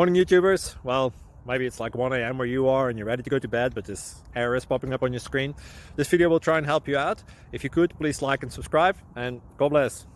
Morning YouTubers. Well, maybe it's like 1 a.m. where you are and you're ready to go to bed, but this error is popping up on your screen. This video will try and help you out. If you could, please like and subscribe, and God bless.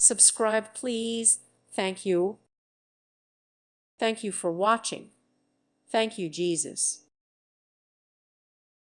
Subscribe, please. Thank you. Thank you for watching. Thank you, Jesus.